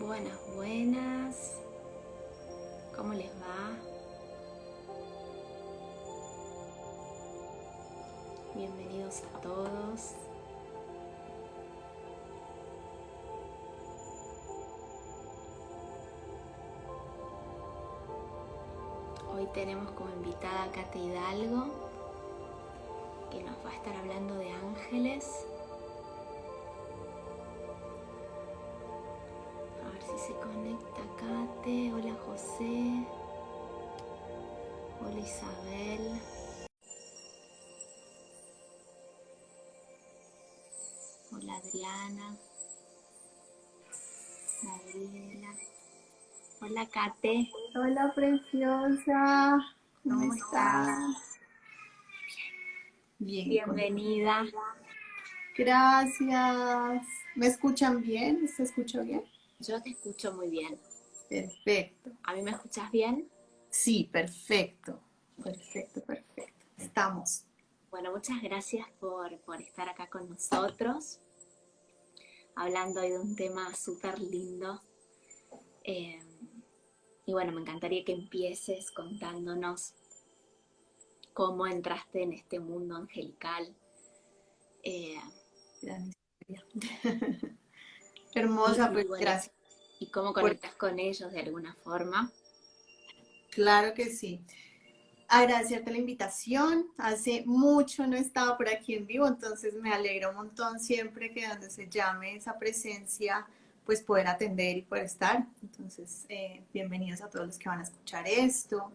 Buenas, buenas. ¿Cómo les va? Bienvenidos a todos. Hoy tenemos como invitada a Cata Hidalgo, que nos va a estar hablando de ángeles. A ver si se conecta Cate. Hola José. Hola Isabel. Hola Adriana. Gabriela. Hola Cate. Hola, preciosa. ¿Cómo ¿Cómo estás? estás? Bien, Bienvenida. gracias. ¿Me escuchan bien? ¿Se escucha bien? Yo te escucho muy bien. Perfecto. ¿A mí me escuchas bien? Sí, perfecto. Perfecto, perfecto. Estamos. Bueno, muchas gracias por estar acá con nosotros, hablando hoy de un tema súper lindo. Eh, y bueno, me encantaría que empieces contándonos cómo entraste en este mundo angelical eh, Gran historia. y, Hermosa, y pues bueno, gracias. y cómo Por... conectas con ellos de alguna forma. Claro que sí. Agradecerte la invitación. Hace mucho no estaba por aquí en vivo, entonces me alegra un montón siempre que donde se llame esa presencia, pues poder atender y poder estar. Entonces, bienvenidos a todos los que van a escuchar esto.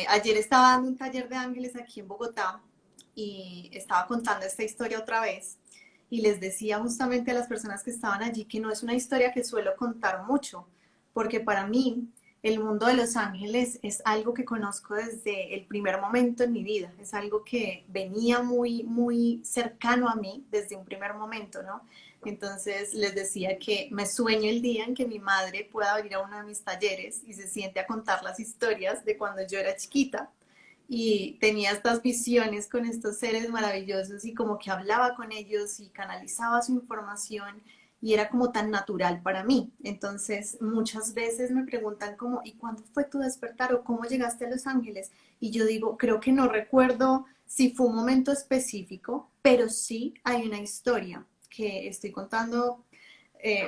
Ayer estaba dando un taller de ángeles aquí en Bogotá y estaba contando esta historia otra vez y les decía justamente a las personas que estaban allí que no es una historia que suelo contar mucho, porque para mí el mundo de los ángeles es algo que conozco desde el primer momento en mi vida, es algo que venía muy, muy cercano a mí desde un primer momento, ¿no? Entonces les decía que me sueño el día en que mi madre pueda venir a uno de mis talleres y se siente a contar las historias de cuando yo era chiquita y tenía estas visiones con estos seres maravillosos y como que hablaba con ellos y canalizaba su información y era como tan natural para mí. Entonces, muchas veces me preguntan como, ¿y cuándo fue tu despertar o cómo llegaste a Los Ángeles? Y yo digo, creo que no recuerdo si fue un momento específico, pero sí hay una historia que estoy contando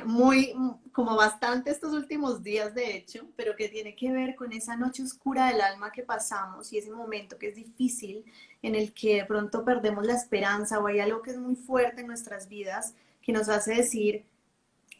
muy, como bastante estos últimos días, de hecho, pero que tiene que ver con esa noche oscura del alma que pasamos y ese momento que es difícil, en el que de pronto perdemos la esperanza o hay algo que es muy fuerte en nuestras vidas que nos hace decir,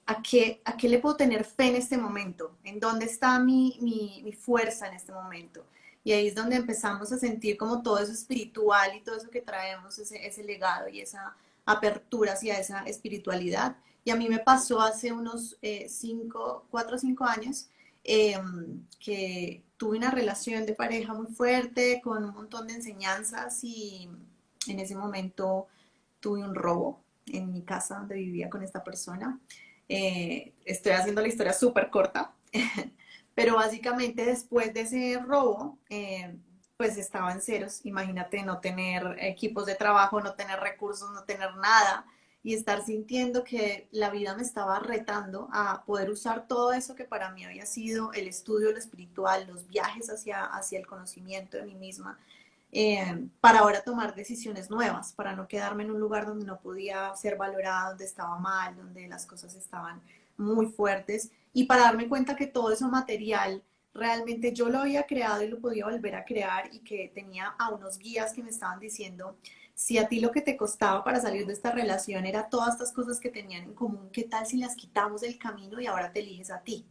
a qué le puedo tener fe en este momento? ¿En dónde está mi fuerza en este momento? Y ahí es donde empezamos a sentir como todo eso espiritual y todo eso que traemos, ese legado y esa apertura hacia esa espiritualidad. Y a mí me pasó hace unos 4 o 5 años eh, que tuve una relación de pareja muy fuerte, con un montón de enseñanzas y en ese momento tuve un robo en mi casa donde vivía con esta persona. Estoy haciendo la historia súper corta, pero básicamente después de ese robo, pues estaba en ceros. Imagínate no tener equipos de trabajo, no tener recursos, no tener nada y estar sintiendo que la vida me estaba retando a poder usar todo eso que para mí había sido el estudio, lo espiritual, los viajes hacia el conocimiento de mí misma, para ahora tomar decisiones nuevas, para no quedarme en un lugar donde no podía ser valorada, donde estaba mal, donde las cosas estaban muy fuertes y para darme cuenta que todo eso material realmente yo lo había creado y lo podía volver a crear y que tenía a unos guías que me estaban diciendo, si a ti lo que te costaba para salir de esta relación era todas estas cosas que tenían en común, ¿qué tal si las quitamos del camino y ahora te eliges a ti?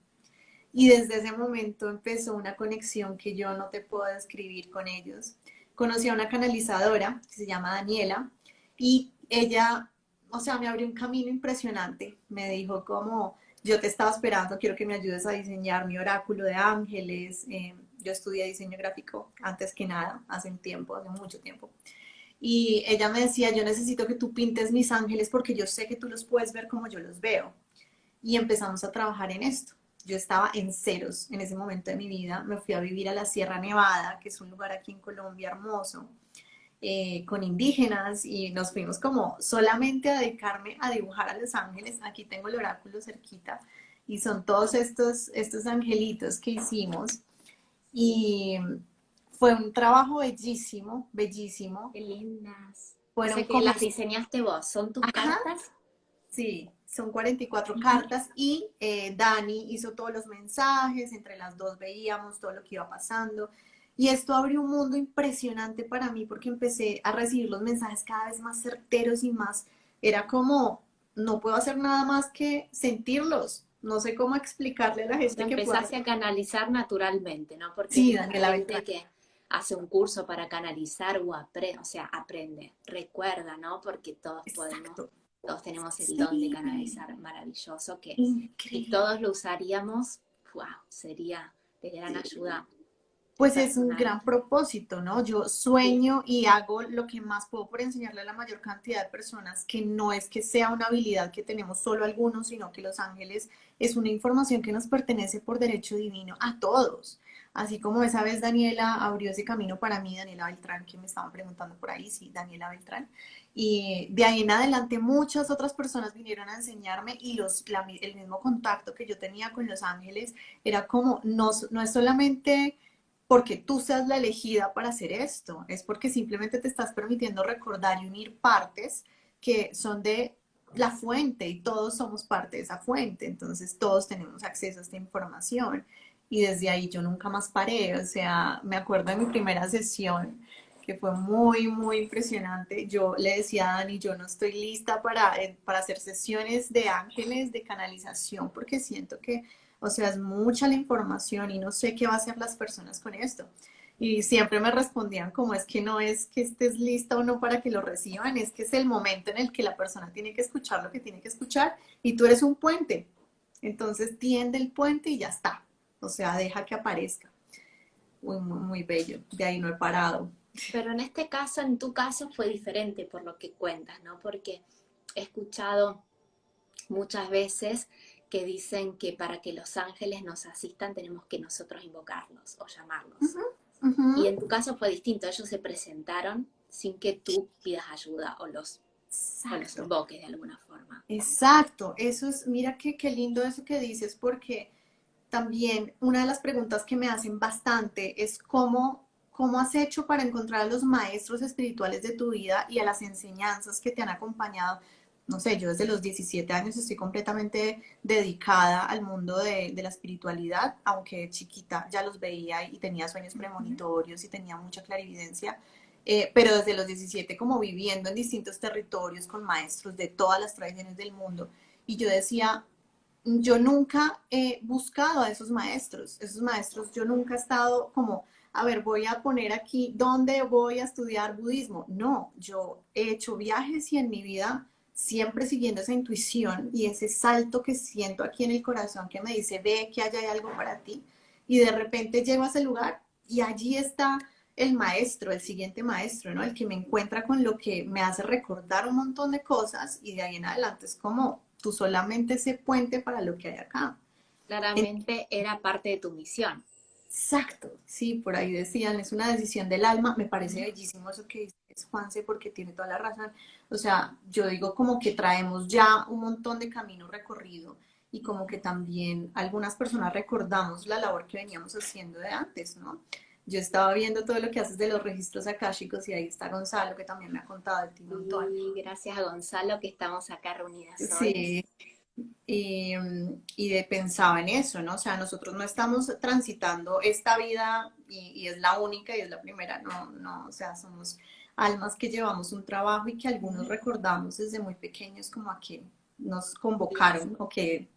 Y desde ese momento empezó una conexión que yo no te puedo describir con ellos. Conocí a una canalizadora que se llama Daniela y ella, o sea, me abrió un camino impresionante. Me dijo como, yo te estaba esperando, quiero que me ayudes a diseñar mi oráculo de ángeles. Yo estudié diseño gráfico antes que nada, hace un tiempo, hace mucho tiempo. Y ella me decía, yo necesito que tú pintes mis ángeles porque yo sé que tú los puedes ver como yo los veo y empezamos a trabajar en esto. Yo estaba en ceros en ese momento de mi vida, me fui a vivir a la Sierra Nevada, que es un lugar aquí en Colombia hermoso, con indígenas y nos fuimos como solamente a dedicarme a dibujar a los ángeles. Aquí tengo el oráculo cerquita y son todos estos angelitos que hicimos. Y fue un trabajo bellísimo, bellísimo. Qué lindas. O Fueron sea que como, las diseñaste vos, ¿son tus ajá, cartas? sí, son 44 Ujú. cartas y Dani hizo todos los mensajes, entre las dos veíamos todo lo que iba pasando. Y esto abrió un mundo impresionante para mí porque empecé a recibir los mensajes cada vez más certeros y más, era como, no puedo hacer nada más que sentirlos. No sé cómo explicarle a la O sea, gente que pueda. empezaste a canalizar naturalmente, ¿no? Porque hay Sí, mucha Daniela gente Beltrán. que hace un curso para canalizar o aprende, o sea, aprende, recuerda, ¿no? Porque todos podemos, Exacto. todos tenemos el don de Sí, canalizar maravilloso que si increíble. todos lo usaríamos, wow, sería de gran ayuda Pues es un personal. gran propósito, ¿no? Yo Sí, sueño y hago lo que más puedo por enseñarle a la mayor cantidad de personas que no es que sea una habilidad que tenemos solo algunos, sino que los ángeles es una información que nos pertenece por derecho divino a todos. Así como esa vez Daniela abrió ese camino para mí, Daniela Beltrán, que me estaban preguntando por ahí, sí, Daniela Beltrán. Y de ahí en adelante muchas otras personas vinieron a enseñarme y el mismo contacto que yo tenía con los ángeles era como, no es solamente porque tú seas la elegida para hacer esto, es porque simplemente te estás permitiendo recordar y unir partes que son de la fuente y todos somos parte de esa fuente, entonces todos tenemos acceso a esta información y desde ahí yo nunca más paré, o sea, me acuerdo de mi primera sesión que fue muy, muy impresionante. Yo le decía a Dani, yo no estoy lista para hacer sesiones de ángeles, de canalización, porque siento que o sea, es mucha la información y no sé qué va a hacer las personas con esto. Y siempre me respondían como es que no es que estés lista o no para que lo reciban, es que es el momento en el que la persona tiene que escuchar lo que tiene que escuchar y tú eres un puente. Entonces tiende el puente y ya está. O sea, deja que aparezca. Muy, muy, muy bello. De ahí no he parado. pero en este caso, en tu caso fue diferente por lo que cuentas, ¿no? Porque he escuchado muchas veces que dicen que para que los ángeles nos asistan tenemos que nosotros invocarlos o llamarlos. Uh-huh, uh-huh. Y en tu caso fue distinto, ellos se presentaron sin que tú pidas ayuda o los Exacto. invoques de alguna forma. Exacto, eso es, mira qué lindo eso que dices, porque también una de las preguntas que me hacen bastante es cómo has hecho para encontrar a los maestros espirituales de tu vida y a las enseñanzas que te han acompañado. No sé, yo desde los 17 años estoy completamente dedicada al mundo de la espiritualidad, aunque chiquita ya los veía y tenía sueños premonitorios y tenía mucha clarividencia, pero desde los 17 como viviendo en distintos territorios con maestros de todas las tradiciones del mundo. Y yo decía, yo nunca he buscado a esos maestros, yo nunca he estado como, a ver, voy a poner aquí dónde voy a estudiar budismo. No, yo he hecho viajes y en mi vida siempre siguiendo esa intuición y ese salto que siento aquí en el corazón que me dice, ve que allá hay algo para ti. Y de repente llego a ese lugar y allí está el maestro, el siguiente maestro, ¿no? El que me encuentra con lo que me hace recordar un montón de cosas y de ahí en adelante es como tú solamente ese puente para lo que hay acá. Claramente era parte de tu misión. Exacto, sí, por ahí decían, es una decisión del alma, me parece bellísimo eso que dice Juanse porque tiene toda la razón. O sea, yo digo como que traemos ya un montón de camino recorrido y como que también algunas personas recordamos la labor que veníamos haciendo de antes, ¿no? Yo estaba viendo todo lo que haces de los registros akáshicos y ahí está Gonzalo que también me ha contado de ti un montón. Y gracias a Gonzalo que estamos acá reunidas hoy. Sí, pensaba en eso, ¿no? O sea, nosotros no estamos transitando esta vida y es la única y es la primera, no, no, o sea, somos almas que llevamos un trabajo y que algunos recordamos desde muy pequeños como a que nos convocaron o que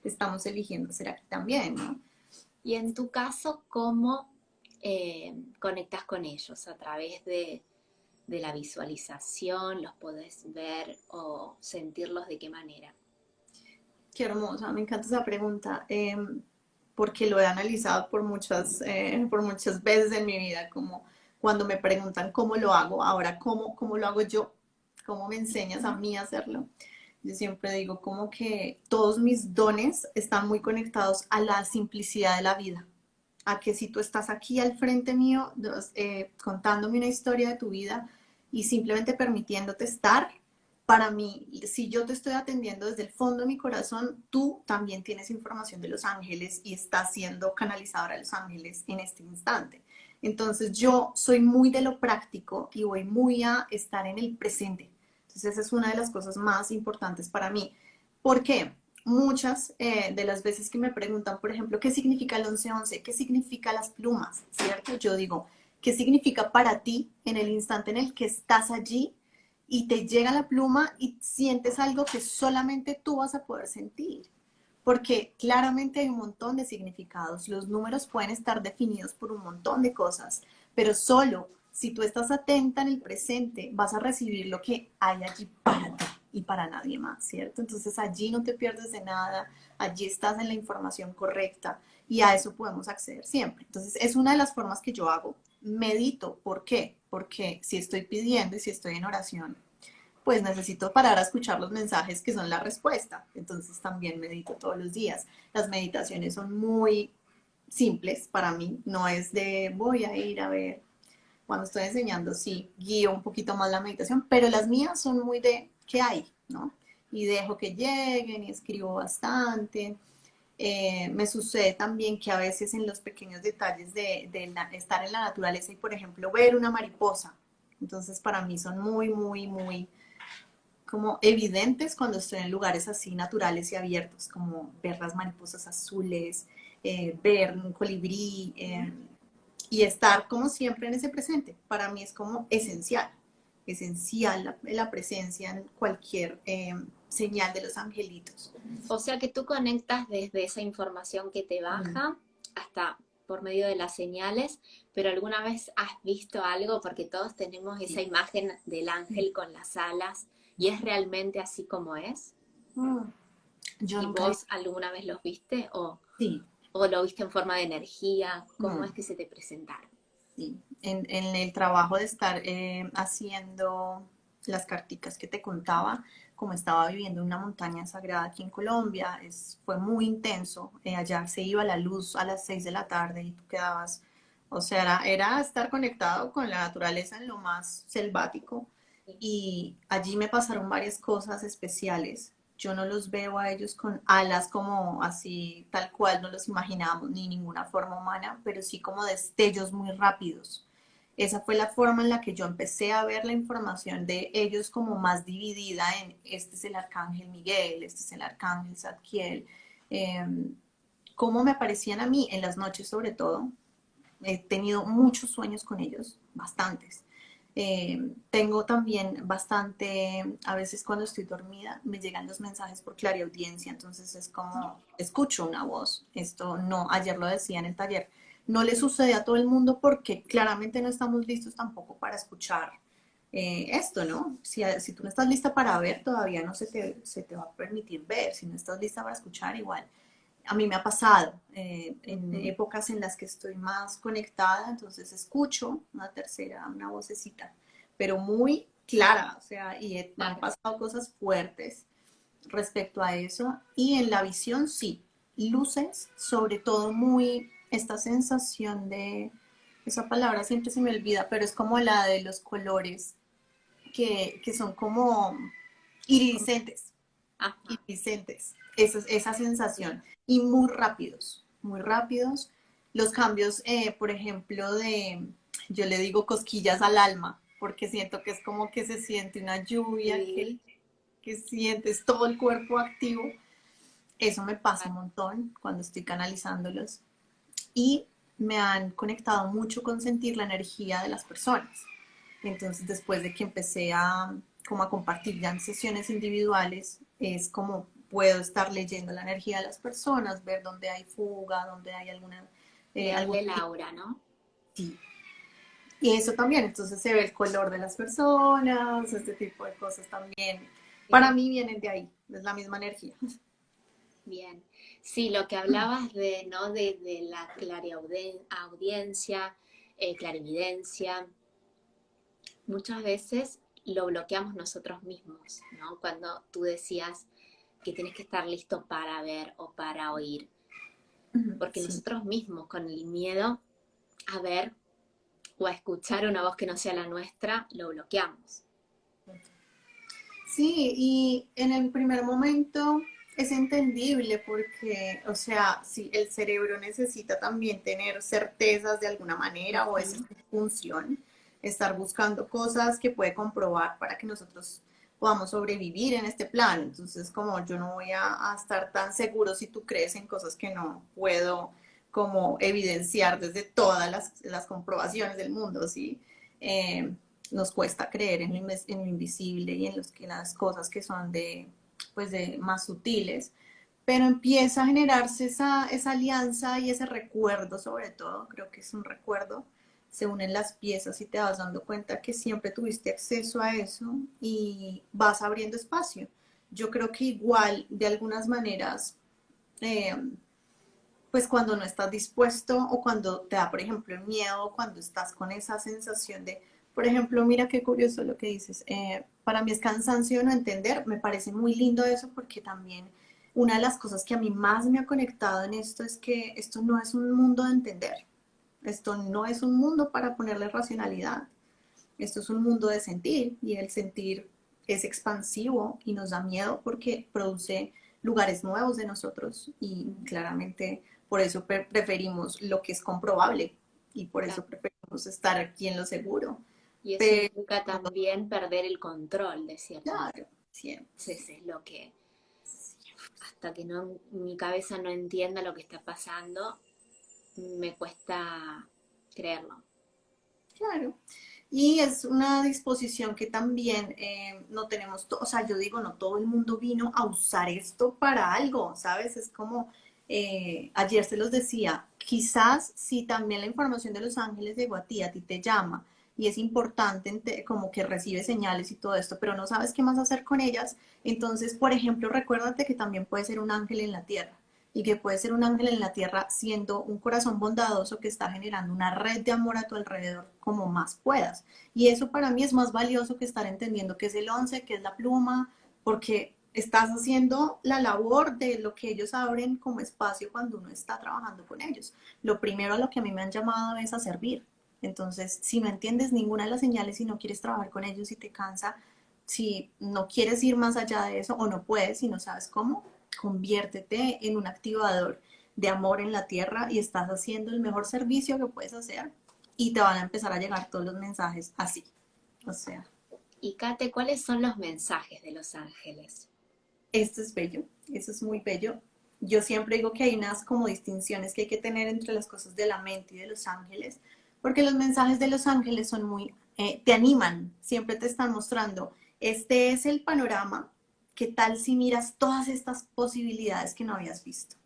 estamos eligiendo ser aquí también, ¿no? Y en tu caso, ¿cómo conectas con ellos? ¿A través de la visualización? ¿Los podés ver o sentirlos de qué manera? Qué hermosa, me encanta esa pregunta, porque lo he analizado por muchas veces en mi vida, como cuando me preguntan cómo lo hago, ahora cómo lo hago yo, cómo me enseñas a mí a hacerlo. Yo siempre digo como que todos mis dones están muy conectados a la simplicidad de la vida, a que si tú estás aquí al frente mío contándome una historia de tu vida y simplemente permitiéndote estar, para mí, si yo te estoy atendiendo desde el fondo de mi corazón, tú también tienes información de los ángeles y estás siendo canalizadora de los ángeles en este instante. Entonces yo soy muy de lo práctico y voy muy a estar en el presente. Entonces esa es una de las cosas más importantes para mí. ¿Por qué? Muchas de las veces que me preguntan, por ejemplo, ¿qué significa el 11-11? ¿Qué significa las plumas? ¿Cierto? Yo digo, ¿qué significa para ti en el instante en el que estás allí y te llega la pluma y sientes algo que solamente tú vas a poder sentir? Porque claramente hay un montón de significados. Los números pueden estar definidos por un montón de cosas, pero solo si tú estás atenta en el presente vas a recibir lo que hay allí para ti y para nadie más, ¿cierto? Entonces allí no te pierdes de nada, allí estás en la información correcta y a eso podemos acceder siempre. Entonces es una de las formas que yo hago. Medito, ¿por qué? Porque si estoy pidiendo y si estoy en oración, pues necesito parar a escuchar los mensajes que son la respuesta. Entonces también medito todos los días. Las meditaciones son muy simples para mí, no es de voy a ir a ver. Cuando estoy enseñando, sí, guío un poquito más la meditación, pero las mías son muy de qué hay, ¿no? Y dejo que lleguen y escribo bastante. Me sucede también que a veces en los pequeños detalles de estar en la naturaleza y, por ejemplo, ver una mariposa. Entonces, para mí son muy, muy, muy como evidentes cuando estoy en lugares así naturales y abiertos, como ver las mariposas azules, ver un colibrí y estar como siempre en ese presente. Para mí es como esencial, esencial la presencia en cualquier señal de los angelitos. O sea que tú conectas desde esa información que te baja hasta por medio de las señales, pero ¿alguna vez has visto algo? Porque todos tenemos esa Sí. imagen del ángel con las alas y es realmente así como es. Mm, Yo ¿Y nunca he... vos alguna vez los viste Sí. o lo viste en forma de energía? ¿Cómo es Mm. que se te presentaron? Sí, en el trabajo de estar haciendo las carticas que te contaba, como estaba viviendo en una montaña sagrada aquí en Colombia, fue muy intenso. Allá se iba la luz a las 6 de la tarde y tú quedabas, o sea, era estar conectado con la naturaleza en lo más selvático. Y allí me pasaron varias cosas especiales. Yo no los veo a ellos con alas como así, tal cual no los imaginamos, ni ninguna forma humana, pero sí como destellos muy rápidos. Esa fue la forma en la que yo empecé a ver la información de ellos como más dividida en este es el arcángel Miguel, este es el arcángel Zadkiel, eh, cómo me aparecían a mí en las noches sobre todo. He tenido muchos sueños con ellos, bastantes. Tengo también bastante, a veces cuando estoy dormida me llegan los mensajes por clariaudiencia, entonces es como escucho una voz. Esto no, ayer lo decía en el taller, no le sucede a todo el mundo porque claramente no estamos listos tampoco para escuchar esto, ¿no? Si tú no estás lista para ver, todavía no se te va a permitir ver. Si no estás lista para escuchar, igual a mí me ha pasado en épocas en las que estoy más conectada, entonces escucho una vocecita, pero muy clara, o sea, han Claro. pasado cosas fuertes respecto a eso. Y en la visión, sí, luces, sobre todo muy esta sensación de, esa palabra siempre se me olvida, pero es como la de los colores que son como iridiscentes, Ajá. iridiscentes, esa sensación, y muy rápidos. Los cambios, por ejemplo, yo le digo cosquillas al alma, porque siento que es como que se siente una lluvia, Sí. que sientes todo el cuerpo activo. Eso me pasa un montón cuando estoy canalizándolos. Y me han conectado mucho con sentir la energía de las personas. Entonces, después de que empecé como a compartir ya en sesiones individuales, es como puedo estar leyendo la energía de las personas, ver dónde hay fuga, dónde hay Leerle alguna... el aura, ¿no? Sí. Y eso también, entonces se ve el color de las personas, este tipo de cosas también. Para Sí. mí vienen de ahí, es la misma energía. Bien. Sí, lo que hablabas de, ¿no? De la clariaudiencia, clarividencia, muchas veces lo bloqueamos nosotros mismos, ¿no? Cuando tú decías que tienes que estar listo para ver o para oír, porque Sí. nosotros mismos con el miedo a ver o a escuchar una voz que no sea la nuestra, lo bloqueamos. Sí, y en el primer momento es entendible porque, o sea, si el cerebro necesita también tener certezas de alguna manera o esa es Ujú. su función, estar buscando cosas que puede comprobar para que nosotros podamos sobrevivir en este plan. Entonces, como yo no voy a estar tan seguro si tú crees en cosas que no puedo como evidenciar desde todas las comprobaciones del mundo, ¿sí? Eh, Nos cuesta creer en lo invisible y en las cosas que son pues de más sutiles, pero empieza a generarse esa alianza y ese recuerdo sobre todo, creo que es un recuerdo, se unen las piezas y te vas dando cuenta que siempre tuviste acceso a eso y vas abriendo espacio. Yo creo que igual, de algunas maneras, eh, pues cuando no estás dispuesto o cuando te da, por ejemplo, el miedo, cuando estás con esa sensación de, por ejemplo, mira qué curioso lo que dices, para mí es cansancio no entender, me parece muy lindo eso porque también una de las cosas que a mí más me ha conectado en esto es que esto no es un mundo de entender, esto no es un mundo para ponerle racionalidad, esto es un mundo de sentir y el sentir es expansivo y nos da miedo porque produce lugares nuevos de nosotros y claramente por eso preferimos lo que es comprobable y por Claro. eso preferimos estar aquí en lo seguro. Y eso Pero implica también perder el control, de cierta manera. claro, siempre. Ese es lo que, hasta que no, mi cabeza no entienda lo que está pasando, me cuesta creerlo. Claro. Y es una disposición que también no tenemos, o sea, yo digo, no todo el mundo vino a usar esto para algo, ¿sabes? Es como, ayer se los decía, quizás si también la información de los ángeles llegó a ti te llama y es importante como que recibe señales y todo esto, pero no sabes qué más hacer con ellas, entonces, por ejemplo, recuérdate que también puede ser un ángel en la tierra y que puede ser un ángel en la tierra siendo un corazón bondadoso que está generando una red de amor a tu alrededor como más puedas. Y eso para mí es más valioso que estar entendiendo qué es el 11, qué es la pluma, porque estás haciendo la labor de lo que ellos abren como espacio cuando uno está trabajando con ellos. Lo primero a lo que a mí me han llamado es a servir. Entonces, si no entiendes ninguna de las señales y no quieres trabajar con ellos y te cansa, si no quieres ir más allá de eso o no puedes y no sabes cómo, conviértete en un activador de amor en la tierra y estás haciendo el mejor servicio que puedes hacer y te van a empezar a llegar todos los mensajes así. O sea, Y Kate, ¿cuáles son los mensajes de los ángeles? esto es bello, eso es muy bello. Yo siempre digo que hay unas como distinciones que hay que tener entre las cosas de la mente y de los ángeles, porque los mensajes de los ángeles son muy, te animan, siempre te están mostrando, este es el panorama, ¿qué tal si miras todas estas posibilidades que no habías visto?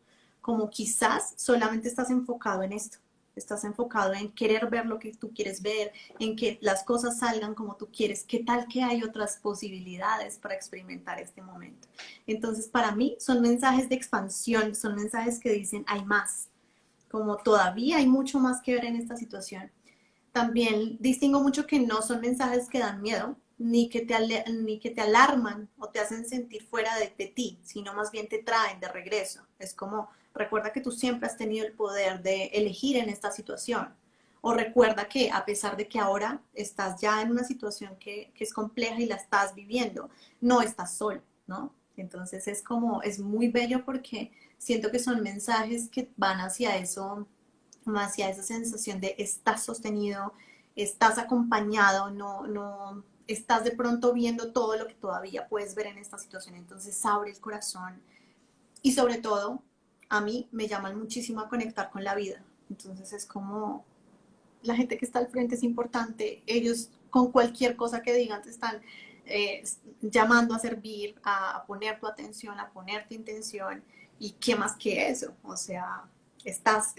Como quizás solamente estás enfocado en esto, estás enfocado en querer ver lo que tú quieres ver, en que las cosas salgan como tú quieres, ¿qué tal que hay otras posibilidades para experimentar este momento? Entonces, para mí son mensajes de expansión, son mensajes que dicen hay más, como todavía hay mucho más que ver en esta situación. También distingo mucho que no son mensajes que dan miedo, ni que te alarman o te hacen sentir fuera de ti, sino más bien te traen de regreso. Es como, recuerda que tú siempre has tenido el poder de elegir en esta situación. O recuerda que a pesar de que ahora estás ya en una situación que es compleja y la estás viviendo, no estás solo, ¿no? Entonces es como, es muy bello porque siento que son mensajes que van hacia eso, hacia esa sensación de estás sostenido, estás acompañado, no estás de pronto viendo todo lo que todavía puedes ver en esta situación, entonces abre el corazón y sobre todo a mí me llaman muchísimo a conectar con la vida, entonces es como la gente que está al frente es importante, ellos con cualquier cosa que digan te están llamando a servir, a poner tu atención, a poner tu intención y qué más que eso, o sea, estás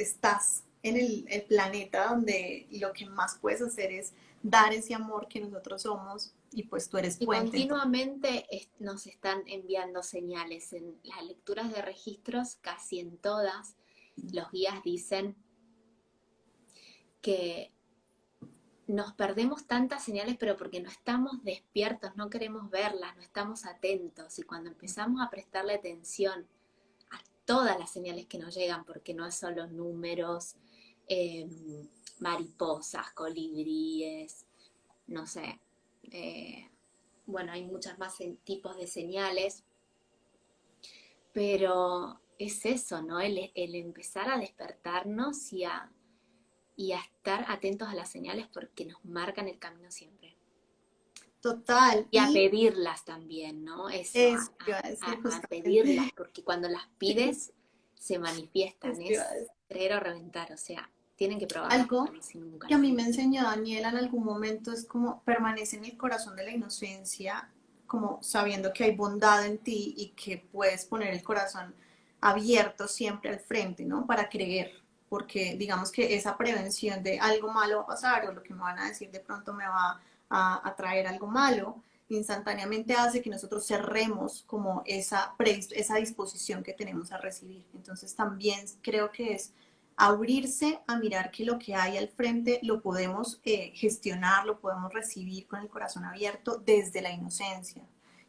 en el planeta donde lo que más puedes hacer es dar ese amor que nosotros somos y pues tú eres Y puente. Entonces, continuamente nos están enviando señales. En las lecturas de registros, casi en todas, los guías dicen que nos perdemos tantas señales, pero porque no estamos despiertos, no queremos verlas, no estamos atentos. Y cuando empezamos a prestarle atención a todas las señales que nos llegan, porque no es solo números, eh, mariposas, colibríes, no sé, bueno, hay muchas más tipos de señales, pero es eso, ¿no? El empezar a despertarnos y a estar atentos a las señales porque nos marcan el camino siempre. Total. Y a pedirlas también, ¿no? Eso, Eso iba a decir a pedirlas, justamente. porque cuando las pides se manifiestan, Eso iba a es decir. creer o reventar, o sea, tienen que probarlas, Algo porque si nunca que a las mí me sentí. enseñó Daniela en algún momento es como permanece en el corazón de la inocencia, como sabiendo que hay bondad en ti y que puedes poner el corazón abierto siempre al frente, ¿no? Para creer, porque digamos que esa prevención de algo malo va a pasar o lo que me van a decir de pronto me va a traer algo malo, instantáneamente hace que nosotros cerremos como esa disposición que tenemos a recibir. Entonces también creo que es abrirse a mirar que lo que hay al frente lo podemos gestionar, lo podemos recibir con el corazón abierto desde la inocencia.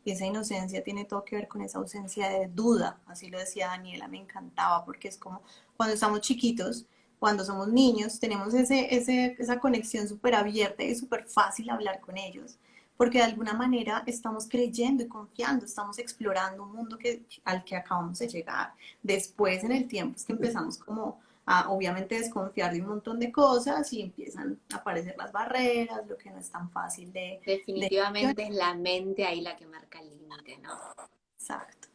Y esa inocencia tiene todo que ver con esa ausencia de duda, así lo decía Daniela, me encantaba, porque es como cuando estamos chiquitos, cuando somos niños, tenemos esa conexión súper abierta y súper fácil hablar con ellos, porque de alguna manera estamos creyendo y confiando, estamos explorando un mundo al que acabamos de llegar. Después en el tiempo es que empezamos como a obviamente desconfiar de un montón de cosas y empiezan a aparecer las barreras, lo que no es tan fácil de Definitivamente es la mente ahí la que marca el límite, ¿no? exacto.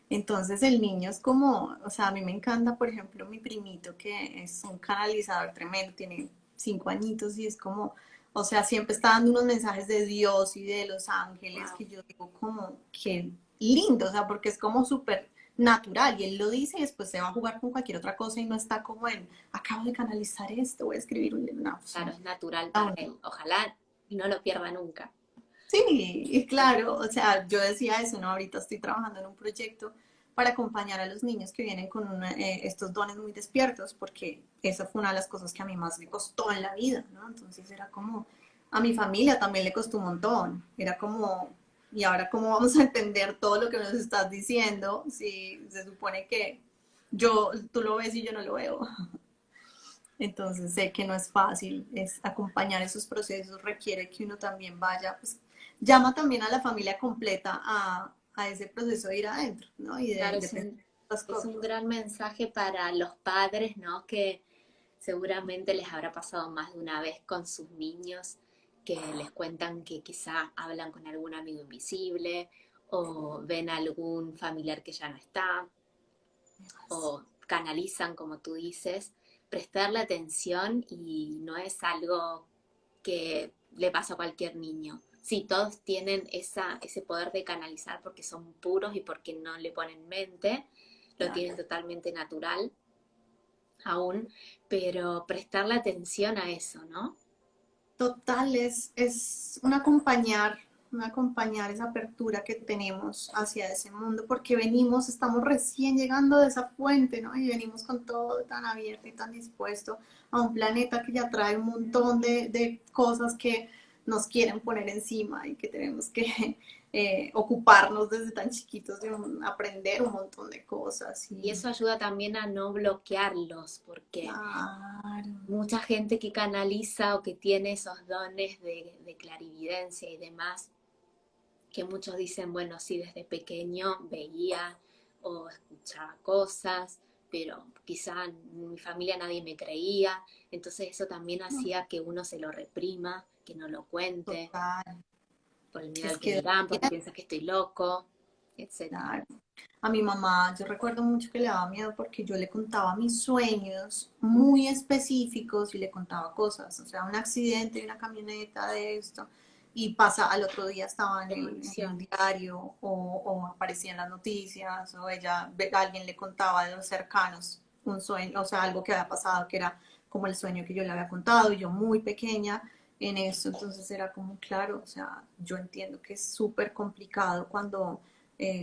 Entonces el niño es como, o sea, a mí me encanta, por ejemplo, mi primito que es un canalizador tremendo, tiene 5 añitos y es como, o sea, siempre está dando unos mensajes de Dios y de los ángeles Wow, que yo digo como, qué lindo, o sea, porque es como súper natural y él lo dice y después se va a jugar con cualquier otra cosa y no está como en, acabo de canalizar esto, voy a escribir un libro, no, o claro, sea, es natural está para bonito. él. Ojalá no lo pierda nunca. Sí, y claro, o sea, yo decía eso, ¿no? Ahorita estoy trabajando en un proyecto para acompañar a los niños que vienen con estos dones muy despiertos, porque esa fue una de las cosas que a mí más me costó en la vida, ¿no? Entonces era como, a mi familia también le costó un montón, era como, ¿y ahora cómo vamos a entender todo lo que nos estás diciendo si se supone que tú lo ves y yo no lo veo? Entonces sé que no es fácil, es acompañar esos procesos, requiere que uno también vaya, pues llama también a la familia completa a ese proceso de ir adentro, ¿no? Y Claro, de pensar las es cosas. un gran mensaje para los padres, ¿no? Que seguramente les habrá pasado más de una vez con sus niños que les cuentan que quizá hablan con algún amigo invisible o ven a algún familiar que ya no está o canalizan, como tú dices, prestarle atención y no es algo que le pasa a cualquier niño. Sí, todos tienen ese poder de canalizar porque son puros y porque no le ponen mente, lo Claro. tienen totalmente natural aún, pero prestarle atención a eso, ¿no? Total, es un acompañar esa apertura que tenemos hacia ese mundo, porque estamos recién llegando de esa fuente, ¿no? Y venimos con todo tan abierto y tan dispuesto a un planeta que ya trae un montón de cosas que nos quieren poner encima y que tenemos que ocuparnos desde tan chiquitos de aprender un montón de cosas. Y eso ayuda también a no bloquearlos, porque Claro, mucha gente que canaliza o que tiene esos dones de clarividencia y demás, que muchos dicen, bueno, sí, desde pequeño veía o escuchaba cosas, pero quizá en mi familia nadie me creía, entonces eso también hacía que uno se lo reprima, que no lo cuente, total. por el miedo Es al que que dirán, porque piensa que estoy loco, etcétera. claro. A mi mamá, yo recuerdo mucho que le daba miedo porque yo le contaba mis sueños muy específicos y le contaba cosas, o sea, un accidente de una camioneta de esto, y al otro día estaba en el Premonición. diario o aparecía en las noticias, o alguien le contaba de los cercanos un sueño, o sea, algo que había pasado que era como el sueño que yo le había contado, y yo muy pequeña en eso, entonces era como, claro, o sea, yo entiendo que es súper complicado cuando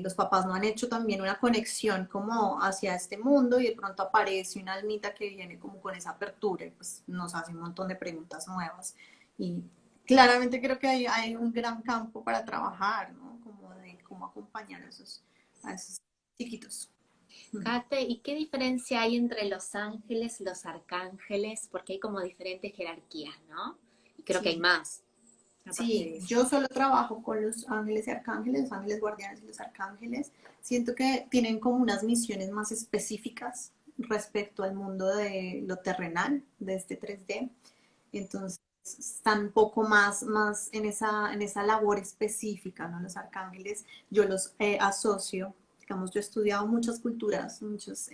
los papás no han hecho también una conexión como hacia este mundo y de pronto aparece una almita que viene como con esa apertura y pues nos hace un montón de preguntas nuevas. Y claramente creo que hay un gran campo para trabajar, ¿no? Como de cómo acompañar a esos chiquitos. Kate, ¿y qué diferencia hay entre los ángeles y los arcángeles? Porque hay como diferentes jerarquías, ¿no? Y creo que hay Sí, más. aparte Sí, de eso. yo solo trabajo con los ángeles y arcángeles, los ángeles guardianes y los arcángeles. Siento que tienen como unas misiones más específicas respecto al mundo de lo terrenal, de este 3D. Entonces, están un poco más en esa labor específica, ¿no? Los arcángeles, yo los asocio, digamos, yo he estudiado muchas culturas, muchas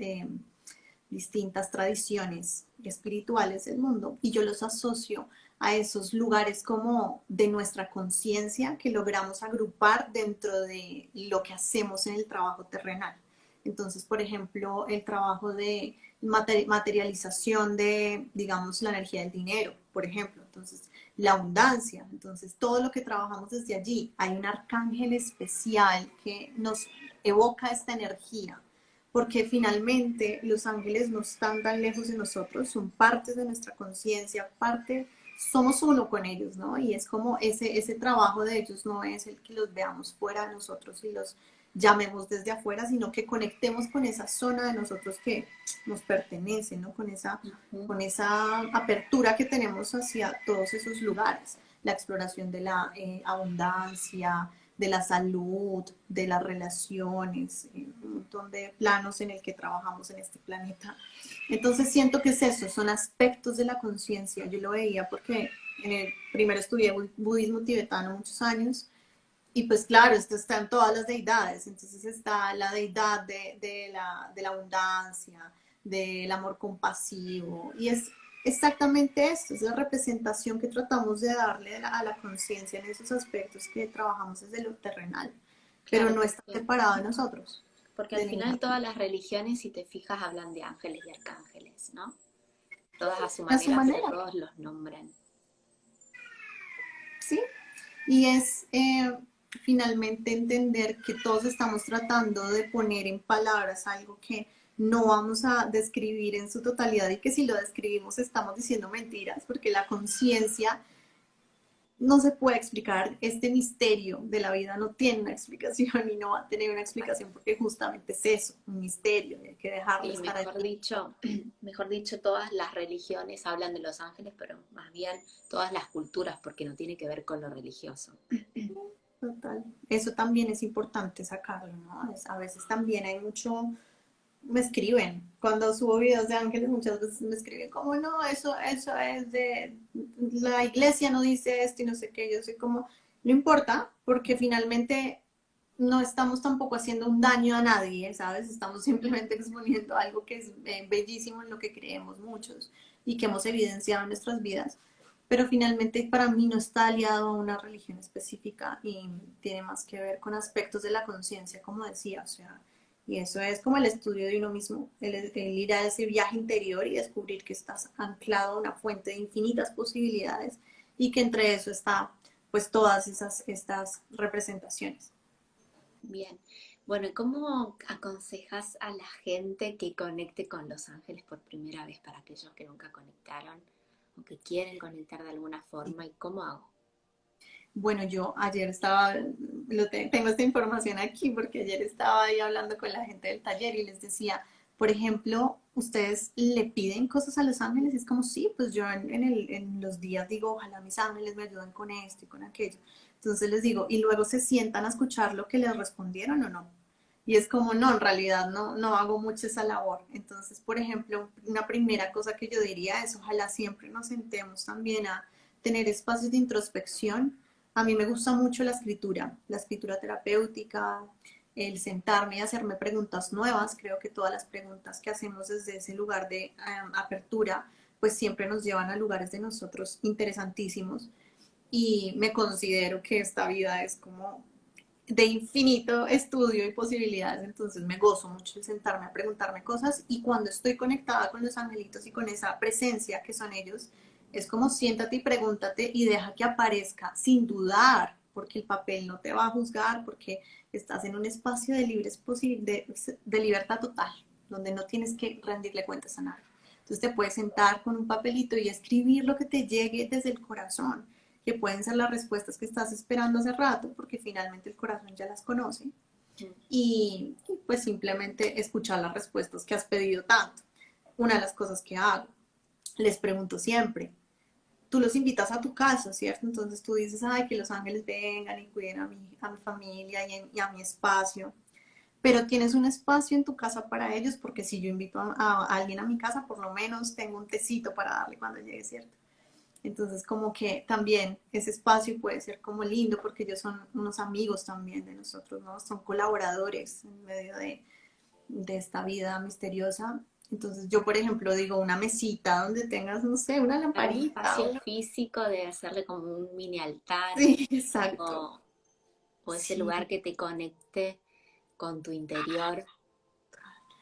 distintas tradiciones espirituales del mundo y yo los asocio a esos lugares como de nuestra conciencia que logramos agrupar dentro de lo que hacemos en el trabajo terrenal. Entonces, por ejemplo, el trabajo de materialización de, digamos, la energía del dinero, por ejemplo. Entonces, la abundancia. Entonces, todo lo que trabajamos desde allí. Hay un arcángel especial que nos evoca esta energía, porque finalmente los ángeles no están tan lejos de nosotros, son partes de nuestra conciencia, parte, somos uno con ellos, ¿no? Y es como ese trabajo de ellos no es el que los veamos fuera de nosotros y los llamemos desde afuera, sino que conectemos con esa zona de nosotros que nos pertenece, ¿no? Ujú. Con esa apertura que tenemos hacia todos esos lugares, la exploración de la abundancia, de la salud, de las relaciones, un montón de planos en el que trabajamos en este planeta. Entonces siento que es eso, son aspectos de la conciencia. Yo lo veía porque primero estudié budismo tibetano muchos años y pues claro, esto está en todas las deidades, entonces está la deidad de la abundancia, del amor compasivo, y es exactamente esto, es la representación que tratamos de darle a la conciencia en esos aspectos que trabajamos desde lo terrenal, pero Claro, no está separado de nosotros, porque al de ninguna final todas las religiones, si te fijas, hablan de ángeles y arcángeles, ¿no? Todas a su a su manera, pero manera, todos los nombran. ¿sí? Y es finalmente entender que todos estamos tratando de poner en palabras algo que no vamos a describir en su totalidad y que si lo describimos estamos diciendo mentiras, porque la conciencia no se puede explicar, este misterio de la vida no tiene una explicación y no va a tener una explicación porque justamente es eso, un misterio, y hay que dejarlo Y estar mejor allí. dicho, mejor dicho, todas las religiones hablan de los ángeles, pero más bien todas las culturas, porque no tiene que ver con lo religioso. Total. Eso también es importante sacarlo, ¿no? A veces también hay mucho, me escriben, cuando subo videos de ángeles muchas veces me escriben como, no, eso es de, la iglesia no dice esto y no sé qué, yo soy como, no importa, porque finalmente no estamos tampoco haciendo un daño a nadie, ¿sabes? Estamos simplemente exponiendo algo que es bellísimo en lo que creemos muchos y que hemos evidenciado en nuestras vidas, pero finalmente para mí no está aliado a una religión específica y tiene más que ver con aspectos de la conciencia, como decía, o sea, y eso es como el estudio de uno mismo, el ir a ese viaje interior y descubrir que estás anclado a una fuente de infinitas posibilidades y que entre eso está pues todas estas representaciones. Bien. Bueno, ¿y cómo aconsejas a la gente que conecte con los ángeles por primera vez para aquellos que nunca conectaron o que quieren conectar de alguna forma? ¿Y cómo hago? Bueno, yo ayer estaba, tengo esta información aquí porque ayer estaba ahí hablando con la gente del taller y les decía, por ejemplo, ustedes le piden cosas a los ángeles y es como, sí, pues yo en los días digo, ojalá mis ángeles me ayuden con esto y con aquello. Entonces les digo, y luego se sientan a escuchar lo que les respondieron o no. Y es como, no, en realidad no hago mucho esa labor. Entonces, por ejemplo, una primera cosa que yo diría es, ojalá siempre nos sentemos también a tener espacios de introspección. A mí me gusta mucho la escritura terapéutica, el sentarme y hacerme preguntas nuevas. Creo que todas las preguntas que hacemos desde ese lugar de apertura, pues siempre nos llevan a lugares de nosotros interesantísimos. Y me considero que esta vida es como de infinito estudio y posibilidades, entonces me gozo mucho el sentarme a preguntarme cosas y cuando estoy conectada con los angelitos y con esa presencia que son ellos, es como siéntate y pregúntate y deja que aparezca sin dudar, porque el papel no te va a juzgar, porque estás en un espacio de, de libertad total, donde no tienes que rendirle cuentas a nadie. Entonces te puedes sentar con un papelito y escribir lo que te llegue desde el corazón, que pueden ser las respuestas que estás esperando hace rato, porque finalmente el corazón ya las conoce, y pues simplemente escuchar las respuestas que has pedido tanto. Una de las cosas que hago, les pregunto siempre, tú los invitas a tu casa, ¿cierto? Entonces tú dices, ay, que los ángeles vengan y cuiden a mi familia y a mi espacio, pero tienes un espacio en tu casa para ellos, porque si yo invito a alguien a mi casa, por lo menos tengo un tecito para darle cuando llegue, ¿cierto? Entonces, como que también ese espacio puede ser como lindo porque ellos son unos amigos también de nosotros, ¿no? Son colaboradores en medio de esta vida misteriosa. Entonces, yo, por ejemplo, digo una mesita donde tengas, no sé, una Dar un lamparita. espacio físico de hacerle como un mini altar Sí, exacto. o, o ese Sí, lugar que te conecte con tu interior,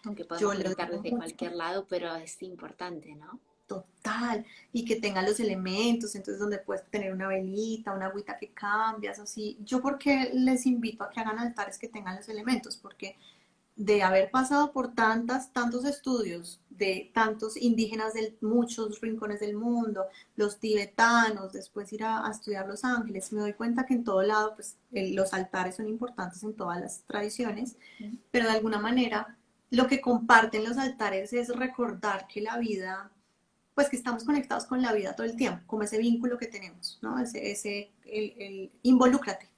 aunque podemos yo lo conectar digo desde mucho. cualquier lado, pero es importante, ¿no? Total, y que tenga los elementos, entonces donde puedes tener una velita, una agüita que cambias, así. Yo porque les invito a que hagan altares que tengan los elementos, porque de haber pasado por tantos estudios de tantos indígenas de muchos rincones del mundo, los tibetanos, después ir a estudiar Los Ángeles, me doy cuenta que en todo lado, pues los altares son importantes en todas las tradiciones, Mm. pero de alguna manera lo que comparten los altares es recordar que la vida, pues que estamos conectados con la vida todo el tiempo, como ese vínculo que tenemos, ¿no? Involúcrate.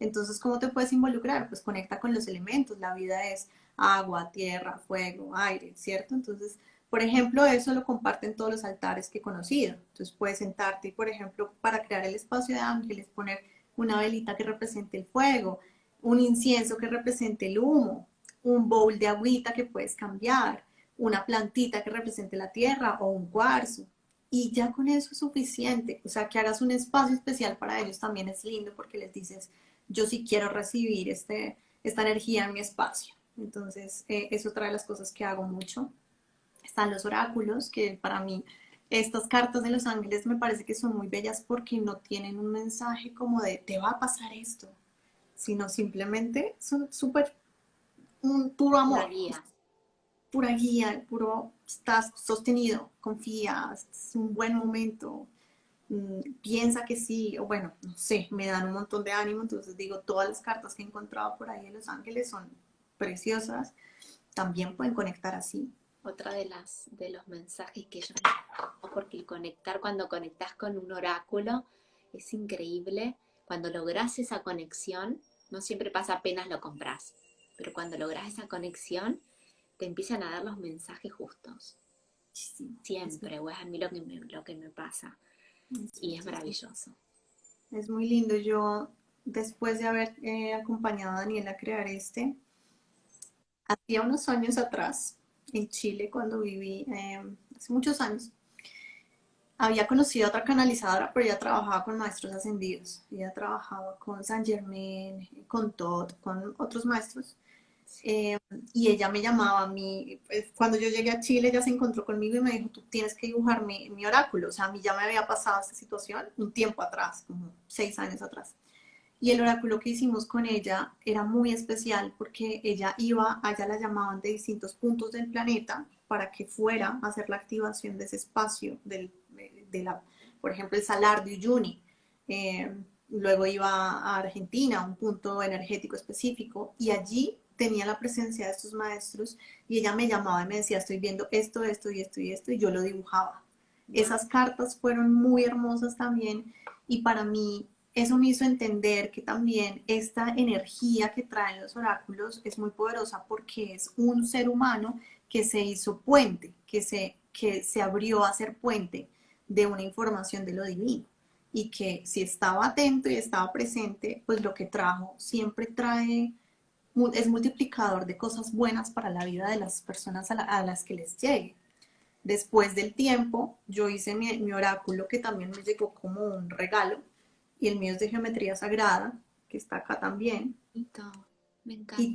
Entonces, ¿cómo te puedes involucrar? Pues conecta con los elementos. La vida es agua, tierra, fuego, aire, ¿cierto? Entonces, por ejemplo, eso lo comparten todos los altares que he conocido. Entonces, puedes sentarte y, por ejemplo, para crear el espacio de ángeles, poner una velita que represente el fuego, un incienso que represente el humo, un bowl de agüita que puedes cambiar, una plantita que represente la tierra o un cuarzo. Y ya con eso es suficiente. O sea, que hagas un espacio especial para ellos también es lindo porque les dices, yo sí quiero recibir esta energía en mi espacio. Entonces, es otra de las cosas que hago mucho. Están los oráculos, que para mí estas cartas de los ángeles me parece que son muy bellas porque no tienen un mensaje como de te va a pasar esto, sino simplemente son súper un puro Una amor, guía. pura guía, puro estás sostenido, confías, es un buen momento, piensa que sí, o bueno, no sé, me dan un montón de ánimo, entonces digo, todas las cartas que he encontrado por ahí en Los Ángeles son preciosas, también pueden conectar así. Otra de los mensajes que yo les, porque el conectar, cuando conectas con un oráculo, es increíble. Cuando logras esa conexión, no siempre pasa apenas lo compras, pero cuando logras esa conexión, te empiezan a dar los mensajes justos. Sí, Siempre, o es a mí lo que me pasa. Y es maravilloso. es muy lindo. Yo, después de haber acompañado a Daniel a crear hacía unos años atrás, en Chile, cuando viví, hace muchos años, había conocido a otra canalizadora, pero ella trabajaba con maestros ascendidos. Ella trabajaba con Saint Germain, con Todd, con otros maestros. Sí. Eh, y ella me llamaba a mí, pues, cuando yo llegué a Chile, ella se encontró conmigo y me dijo, tú tienes que dibujar mi oráculo. O sea, a mí ya me había pasado esta situación un tiempo atrás, como 6 años atrás. Y el oráculo que hicimos con ella era muy especial porque ella iba, allá la llamaban de distintos puntos del planeta para que fuera a hacer la activación de ese espacio, por ejemplo, el Salar de Uyuni. Eh, Luego iba a Argentina, a un punto energético específico, y allí tenía la presencia de estos maestros y ella me llamaba y me decía, estoy viendo esto, esto y esto y esto, y yo lo dibujaba. Wow. Esas cartas fueron muy hermosas también y para mí eso me hizo entender que también esta energía que traen los oráculos es muy poderosa porque es un ser humano que se hizo puente, que se abrió a ser puente de una información de lo divino y que si estaba atento y estaba presente, pues lo que trajo siempre trae, es multiplicador de cosas buenas para la vida de las personas a las que les llegue. Después del tiempo, yo hice mi oráculo que también me llegó como un regalo y el mío es de geometría sagrada, que está acá también. Bonito. Me Y encanta.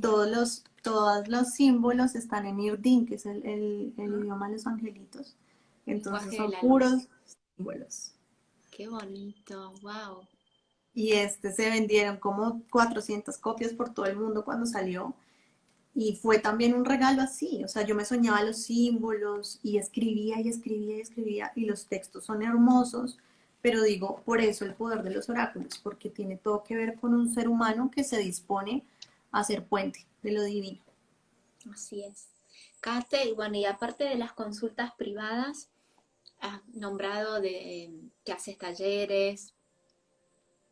todos los símbolos están en Irdin, que es el Ah, idioma de los angelitos. el Entonces lenguaje de son la luz. puros símbolos. Qué bonito. Wow. Y se vendieron como 400 copias por todo el mundo cuando salió. Y fue también un regalo así, o sea, yo me soñaba los símbolos y escribía y escribía y escribía y los textos son hermosos, pero digo, por eso el poder de los oráculos, porque tiene todo que ver con un ser humano que se dispone a ser puente de lo divino. Así es. Kate, y bueno, y aparte de las consultas privadas, has nombrado de que haces talleres,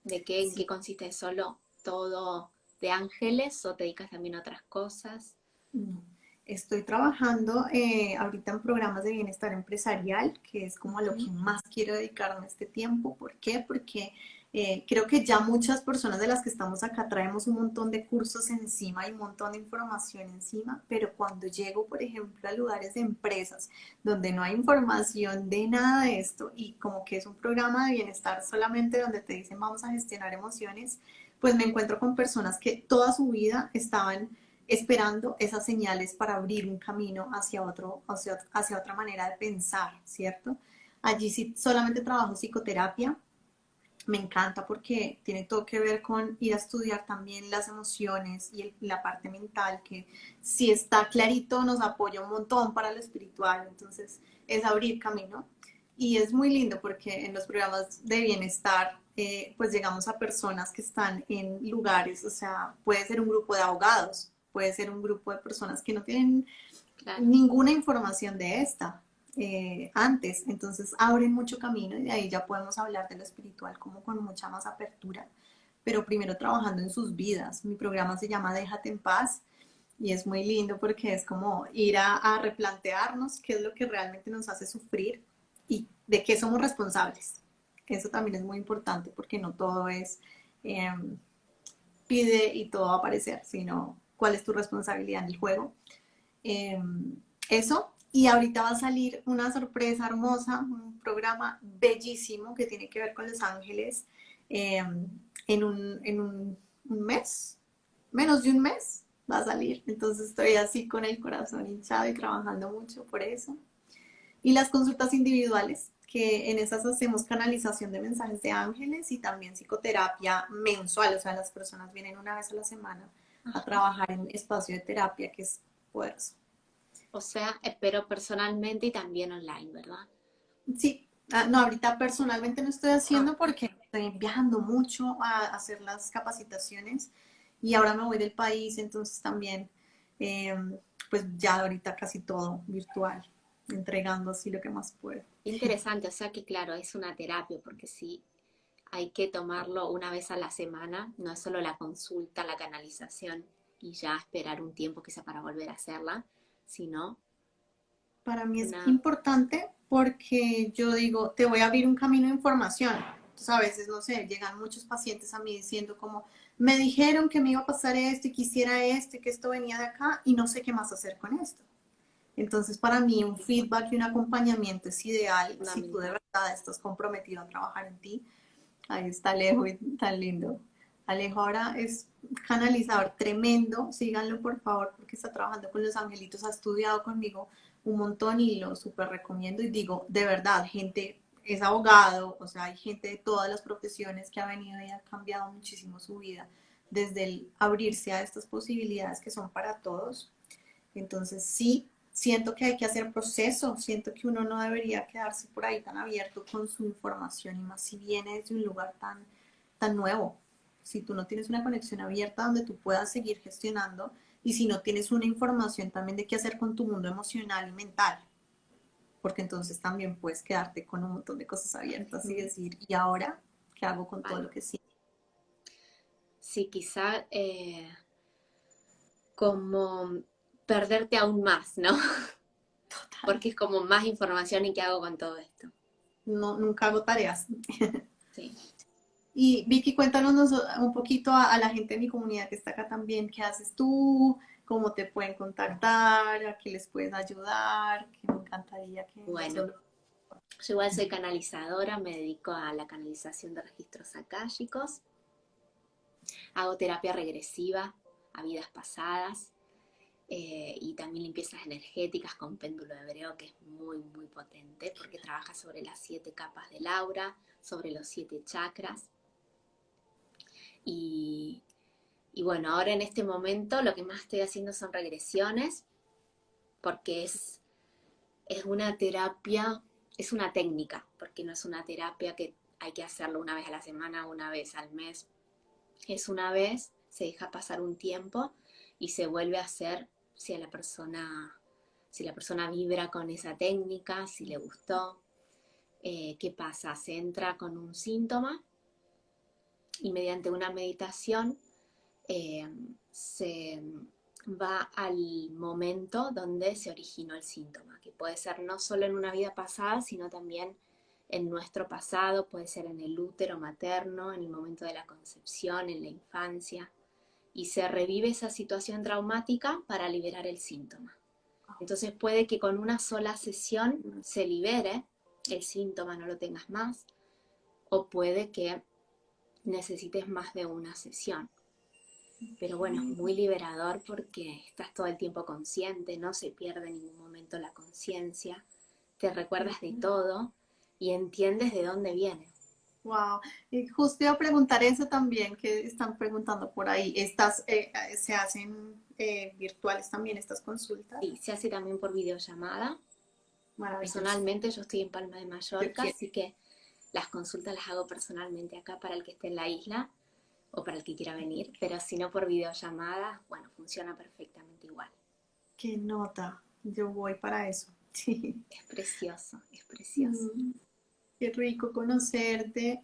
de qué, en Sí. qué consiste solo todo de ángeles o te dedicas también a otras cosas. No. Estoy trabajando ahorita en programas de bienestar empresarial, que es como a lo Ujú. que más quiero dedicarme este tiempo. ¿Por qué? Porque creo que ya muchas personas de las que estamos acá traemos un montón de cursos encima y un montón de información encima, pero cuando llego, por ejemplo, a lugares de empresas donde no hay información de nada de esto y como que es un programa de bienestar solamente donde te dicen vamos a gestionar emociones, pues me encuentro con personas que toda su vida estaban esperando esas señales para abrir un camino hacia otra manera de pensar, ¿cierto? Allí sí solamente trabajo psicoterapia, me encanta porque tiene todo que ver con ir a estudiar también las emociones y la parte mental, que si está clarito nos apoya un montón para lo espiritual, entonces es abrir camino. Y es muy lindo porque en los programas de bienestar, pues llegamos a personas que están en lugares, o sea, puede ser un grupo de abogados, puede ser un grupo de personas que no tienen Claro. ninguna información de esta antes, entonces abren mucho camino y de ahí ya podemos hablar de lo espiritual como con mucha más apertura, pero primero trabajando en sus vidas. Mi programa se llama Déjate en paz y es muy lindo porque es como ir a replantearnos qué es lo que realmente nos hace sufrir y de qué somos responsables. Eso también es muy importante porque no todo es eh, pide y todo va a aparecer, sino cuál es tu responsabilidad en el juego. Eh, Eso. Y ahorita va a salir una sorpresa hermosa, un programa bellísimo que tiene que ver con Los Ángeles un mes, menos de un mes va a salir. Entonces estoy así con el corazón hinchado y trabajando mucho por eso. Y las consultas individuales, que en esas hacemos canalización de mensajes de ángeles y también psicoterapia mensual, o sea, las personas vienen una vez a la semana a Ajá. trabajar en espacio de terapia, que es poderoso. O sea, pero personalmente y también online, ¿verdad? Sí, no, ahorita personalmente no estoy Ah, haciendo porque estoy viajando mucho a hacer las capacitaciones y ahora me voy del país, entonces también, eh, pues ya ahorita casi todo virtual, entregando así lo que más puedo. interesante, o sea que claro, es una terapia, porque sí, hay que tomarlo una vez a la semana, no es solo la consulta, la canalización y ya esperar un tiempo quizá para volver a hacerla, sino Para mí es una... importante porque yo digo, te voy a abrir un camino de información. Entonces a veces, no sé, llegan muchos pacientes a mí diciendo como, me dijeron que me iba a pasar esto y quisiera esto y que esto venía de acá y no sé qué más hacer con esto. Entonces, para mí un feedback y un acompañamiento es ideal si tú de fundamental. verdad estás comprometido a trabajar en ti. Ahí está Alejo, tan lindo. Alejo ahora es canalizador tremendo, síganlo por favor porque está trabajando con los angelitos, ha estudiado conmigo un montón y lo súper recomiendo y digo, de verdad, gente, es abogado, o sea, hay gente de todas las profesiones que ha venido y ha cambiado muchísimo su vida desde el abrirse a estas posibilidades que son para todos. Entonces sí, siento que hay que hacer proceso, siento que uno no debería quedarse por ahí tan abierto con su información y más si viene desde un lugar tan nuevo. Si tú no tienes una conexión abierta donde tú puedas seguir gestionando y si no tienes una información también de qué hacer con tu mundo emocional y mental, porque entonces también puedes quedarte con un montón de cosas abiertas y Mm, decir, ¿y ahora qué hago con todo vale. lo que sí? Sí, quizá como perderte aún más, ¿no? Total. Porque es como más información y qué hago con todo esto. No, nunca hago tareas. Sí. Y Vicky, cuéntanos un poquito a la gente de mi comunidad que está acá también, ¿qué haces tú? ¿Cómo te pueden contactar? ¿A qué les puedes ayudar? Que me encantaría que no Bueno, solo... yo igual soy canalizadora, me dedico a la canalización de registros akáshicos, hago terapia regresiva a vidas pasadas y también limpiezas energéticas con péndulo hebreo, que es muy, muy potente porque trabaja sobre las 7 capas del aura, sobre los 7 chakras. Y, y bueno, ahora en este momento lo que más estoy haciendo son regresiones porque es una terapia, es una técnica, porque no es una terapia que hay que hacerlo una vez a la semana, una vez al mes. Es una vez, se deja pasar un tiempo y se vuelve a hacer si la persona vibra con esa técnica, si le gustó. ¿qué pasa? Se entra con un síntoma y mediante una meditación eh, se va al momento donde se originó el síntoma, que puede ser no solo en una vida pasada, sino también en nuestro pasado, puede ser en el útero materno, en el momento de la concepción, en la infancia, y se revive esa situación traumática para liberar el síntoma. Entonces puede que con una sola sesión se libere el síntoma, no lo tengas más, o puede que necesites más de una sesión. Pero bueno, es muy liberador porque estás todo el tiempo consciente, no se pierde en ningún momento la conciencia, te recuerdas de todo y entiendes de dónde viene. Wow, y justo iba a preguntar eso también, que están preguntando por ahí. ¿Se hacen virtuales también estas consultas? Sí, se hace también por videollamada. Maravilloso. Personalmente yo estoy en Palma de Yo Mallorca, quiero. así que las consultas las hago personalmente acá para el que esté en la isla o para el que quiera venir, pero si no por videollamada, bueno, funciona perfectamente igual. Qué nota. Yo voy para eso. Sí. Es precioso, es precioso. Mm, qué rico conocerte.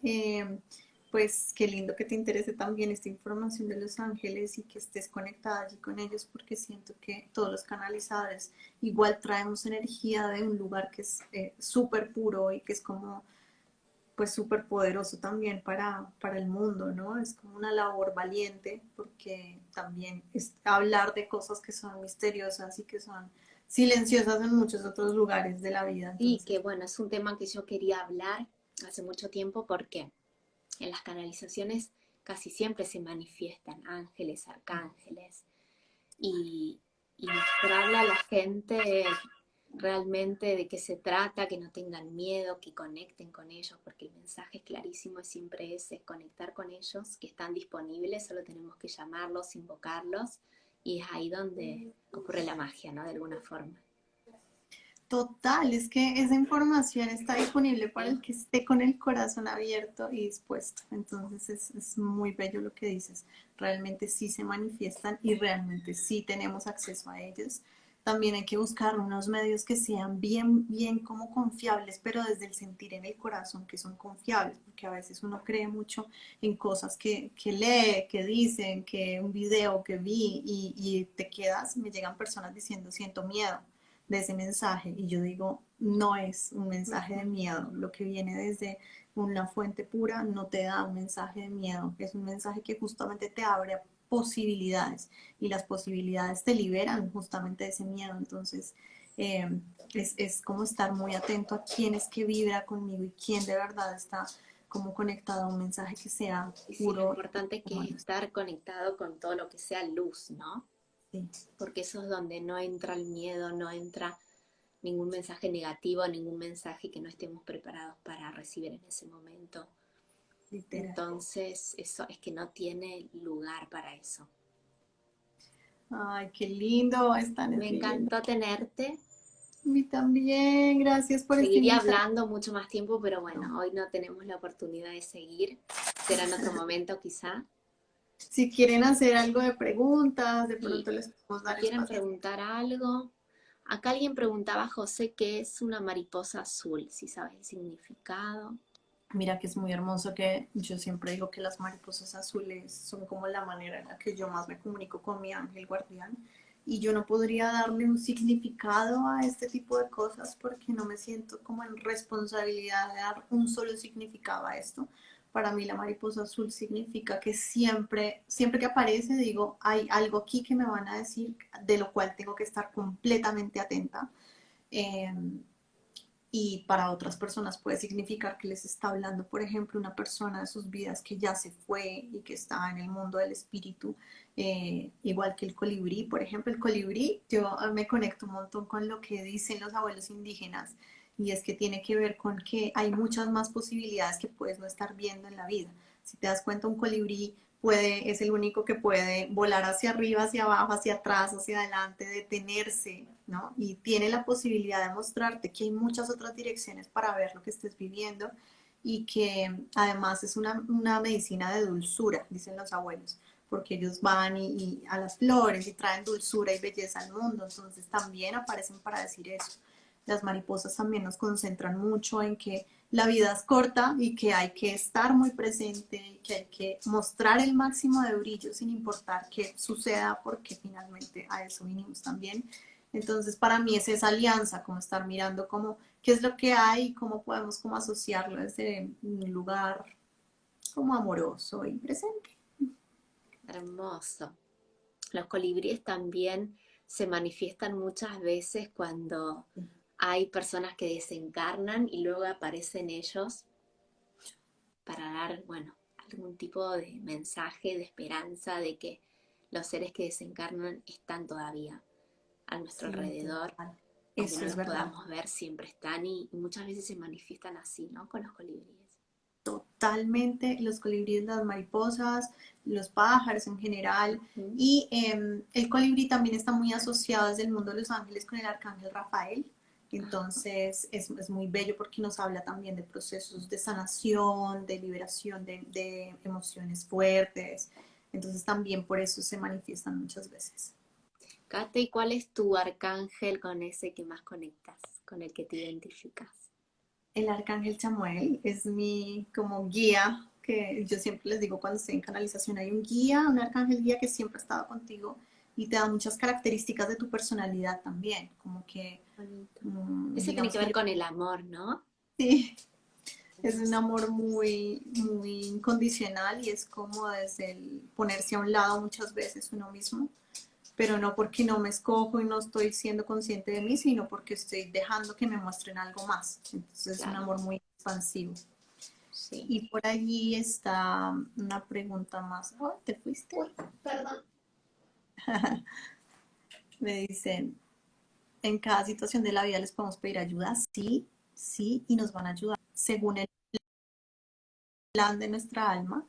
Pues qué lindo que te interese también esta información de los ángeles y que estés conectada allí con ellos, porque siento que todos los canalizadores igual traemos energía de un lugar que es súper puro y que es como pues súper poderoso también para el mundo, ¿no? Es como una labor valiente porque también es hablar de cosas que son misteriosas y que son silenciosas en muchos otros lugares de la vida. Sí, que Entonces, bueno, es un tema que yo quería hablar hace mucho tiempo porque en las canalizaciones casi siempre se manifiestan ángeles, arcángeles y, y mostrarle a la gente realmente de qué se trata, que no tengan miedo, que conecten con ellos, porque el mensaje es clarísimo y siempre es conectar con ellos, que están disponibles, solo tenemos que llamarlos, invocarlos y es ahí donde ocurre la magia, ¿no? De alguna forma. total, es que esa información está disponible para el que esté con el corazón abierto y dispuesto. Entonces es muy bello lo que dices. Realmente sí se manifiestan y realmente sí tenemos acceso a ellos. También hay que buscar unos medios que sean bien como confiables, pero desde el sentir en el corazón que son confiables, porque a veces uno cree mucho en cosas que lee, que dicen, que un video que vi y te quedas, me llegan personas diciendo siento miedo de ese mensaje y yo digo, no es un mensaje de miedo, lo que viene desde una fuente pura no te da un mensaje de miedo, es un mensaje que justamente te abre a posibilidades y las posibilidades te liberan justamente de ese miedo, entonces es como estar muy atento a quién es que vibra conmigo y quién de verdad está como conectado a un mensaje que sea Y sí, lo puro. importante que es estar conectado con todo lo que sea luz, ¿no? Sí, Porque eso es donde no entra el miedo, no entra ningún mensaje negativo, ningún mensaje que no estemos preparados para recibir en ese momento. literal. Entonces, eso es que no tiene lugar para eso. Ay, qué lindo están Me escribiendo. encantó tenerte. A mí también, gracias por esta Seguiría invitación. hablando mucho más tiempo, pero bueno, hoy no tenemos la oportunidad de seguir. Será en otro momento quizá. Si quieren hacer algo de preguntas, de Y pronto les podemos si dar quieren espacio. preguntar algo, acá alguien preguntaba, José, ¿qué es una mariposa azul? Si sabes el significado. Mira que es muy hermoso que yo siempre digo que las mariposas azules son como la manera en la que yo más me comunico con mi ángel guardián y yo no podría darle un significado a este tipo de cosas porque no me siento como en responsabilidad de dar un solo significado a esto. Para mí la mariposa azul significa que siempre que aparece digo, hay algo aquí que me van a decir de lo cual tengo que estar completamente atenta. Eh, y para otras personas puede significar que les está hablando, por ejemplo, una persona de sus vidas que ya se fue y que está en el mundo del espíritu, igual que el colibrí. Por ejemplo, el colibrí, yo me conecto un montón con lo que dicen los abuelos indígenas y es que tiene que ver con que hay muchas más posibilidades que puedes no estar viendo en la vida. Si te das cuenta, un colibrí es el único que puede volar hacia arriba, hacia abajo, hacia atrás, hacia adelante, detenerse, ¿no? Y tiene la posibilidad de mostrarte que hay muchas otras direcciones para ver lo que estés viviendo y que además es una medicina de dulzura, dicen los abuelos, porque ellos van y a las flores y traen dulzura y belleza al mundo, entonces también aparecen para decir eso. Las mariposas también nos concentran mucho en que la vida es corta y que hay que estar muy presente y que hay que mostrar el máximo de brillo sin importar qué suceda, porque finalmente a eso vinimos también. Entonces, para mí es esa alianza, como estar mirando cómo, qué es lo que hay y cómo podemos como asociarlo desde un lugar como amoroso y presente. Hermoso. Los colibríes también se manifiestan muchas veces cuando hay personas que desencarnan y luego aparecen ellos para dar, bueno, algún tipo de mensaje de esperanza de que los seres que desencarnan están todavía a nuestro Sí, alrededor, total. aunque Eso no es los verdad. podamos ver, siempre están y muchas veces se manifiestan así, ¿no? Con los colibríes. Totalmente, los colibríes, las mariposas, los pájaros en general. Ujú. Y el colibrí también está muy asociado desde el mundo de los ángeles con el arcángel Rafael. Ajá. Entonces es muy bello porque nos habla también de procesos de sanación, de liberación de emociones fuertes. Entonces también por eso se manifiestan muchas veces. Kate, ¿y cuál es tu arcángel con ese que más conectas, con el que te identificas? El arcángel Chamuel es mi como guía, que yo siempre les digo cuando estoy en canalización, hay un guía, un arcángel guía que siempre ha estado contigo y te da muchas características de tu personalidad también, como que, Bonito. Ese tiene digamos que que ver yo, con el amor, ¿no? sí, es un Hermoso. amor muy, muy incondicional y es como desde el ponerse a un lado muchas veces uno mismo, pero no porque no me escojo y no estoy siendo consciente de mí, sino porque estoy dejando que me muestren algo más. Entonces es un Claro, amor muy expansivo. sí. Y por allí está una pregunta más. Oh, ¿te fuiste? Uy, perdón. Me dicen, en cada situación de la vida les podemos pedir ayuda. Sí, sí, y nos van a ayudar según el plan de nuestra alma,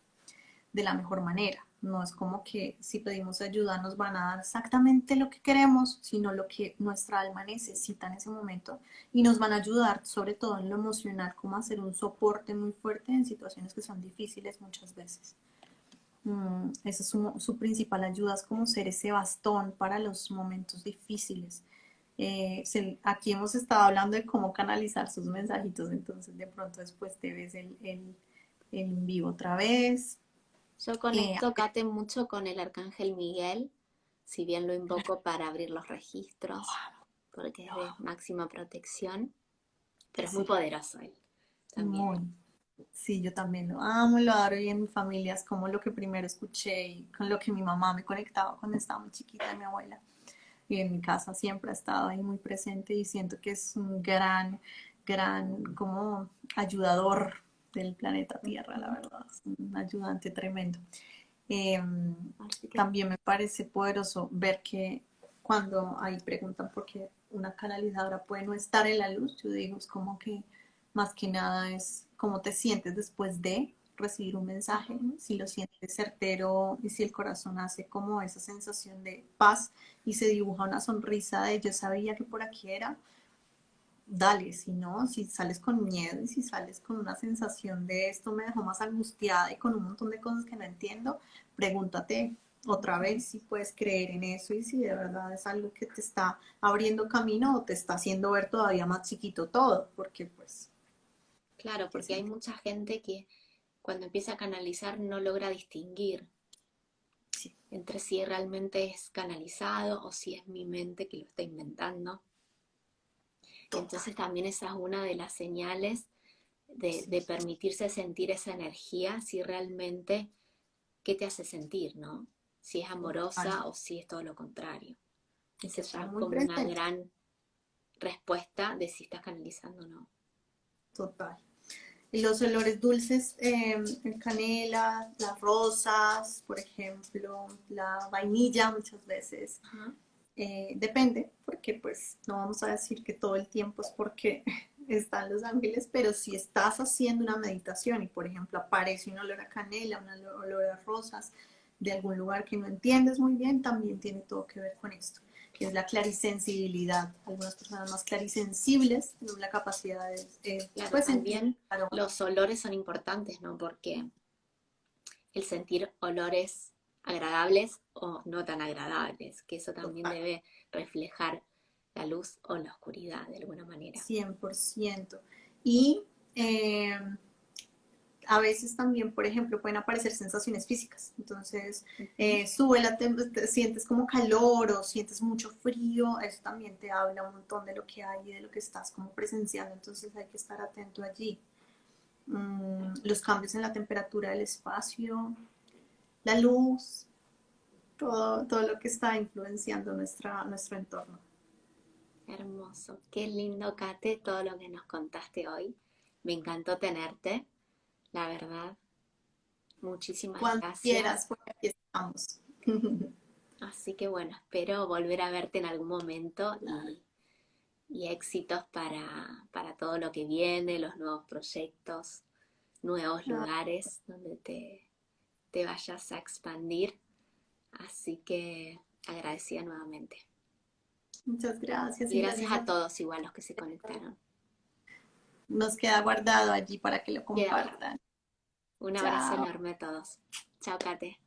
de la mejor manera. No es como que si pedimos ayuda nos van a dar exactamente lo que queremos, sino lo que nuestra alma necesita en ese momento. Y nos van a ayudar, sobre todo en lo emocional, como a hacer un soporte muy fuerte en situaciones que son difíciles muchas veces. Esa es su principal ayuda, es como ser ese bastón para los momentos difíciles. Aquí hemos estado hablando de cómo canalizar sus mensajitos, entonces de pronto después te ves el en vivo otra vez. Yo Eh, conecto, Kate, mucho con el arcángel Miguel, si bien lo invoco para abrir los registros, porque es de máxima protección, pero es muy sí, poderoso él también. muy. Sí, yo también lo adoro y en mi familia es como lo que primero escuché y con lo que mi mamá me conectaba cuando estaba muy chiquita, mi abuela. Y en mi casa siempre ha estado ahí muy presente y siento que es un gran como ayudador del planeta Tierra, la Ujú. verdad, es un ayudante tremendo. Eh, Así que, También me parece poderoso ver que cuando ahí preguntan por qué una canalizadora puede no estar en la luz, yo digo, es como que más que nada es cómo te sientes después de recibir un mensaje, ujú. si lo sientes certero y si el corazón hace como esa sensación de paz y se dibuja una sonrisa de yo sabía que por aquí era, dale, si no, si sales con miedo y si sales con una sensación de esto me dejó más angustiada y con un montón de cosas que no entiendo, pregúntate otra Ujú. vez si puedes creer en eso y si de verdad es algo que te está abriendo camino o te está haciendo ver todavía más chiquito todo, porque pues, Claro, qué porque hay sentido. mucha gente que cuando empieza a canalizar no logra distinguir Sí, entre si realmente es canalizado o si es mi mente que lo está inventando. total, Entonces también esa es una de las señales sí, de permitirse sentir esa energía, si realmente, ¿qué te hace sentir, no? Si es total, amorosa o si es todo lo contrario. hay Esa que ya estar es muy como una presente, gran respuesta de si estás canalizando o no. total. Y los olores dulces, canela, las rosas, por ejemplo, la vainilla muchas veces. Ajá. Depende, porque pues no vamos a decir que todo el tiempo es porque están los ángeles, pero si estás haciendo una meditación y por ejemplo aparece un olor a canela, un olor a rosas de algún lugar que no entiendes muy bien, también tiene todo que ver con esto, que es la clarisensibilidad. Algunas personas más clarisensibles tienen la capacidad de Claro, pues sentir también aromas. los olores son importantes, ¿no? Porque el sentir olores agradables o no tan agradables, que eso también Total. debe reflejar. la luz o la oscuridad de alguna manera. 100%. Y eh, a veces también, por ejemplo, pueden aparecer sensaciones físicas. Entonces, Ujú. sube la temperatura, sientes como calor o sientes mucho frío. Eso también te habla un montón de lo que hay y de lo que estás como presenciando. Entonces, hay que estar atento allí. Los cambios en la temperatura del espacio, la luz, todo lo que está influenciando nuestro entorno. Hermoso, qué lindo, Kate, todo lo que nos contaste hoy. Me encantó tenerte, la verdad. Muchísimas Cuando gracias. quieras, por aquí estamos. Así que bueno, espero volver a verte en algún momento y éxitos para todo lo que viene, los nuevos proyectos, nuevos lugares donde te vayas a expandir. Así que agradecida nuevamente. Muchas gracias Y y gracias gracias a a ti. todos igual los que se conectaron. Nos queda guardado allí para que lo Queda compartan. un abrazo Chao. enorme a todos. Chao, Kate.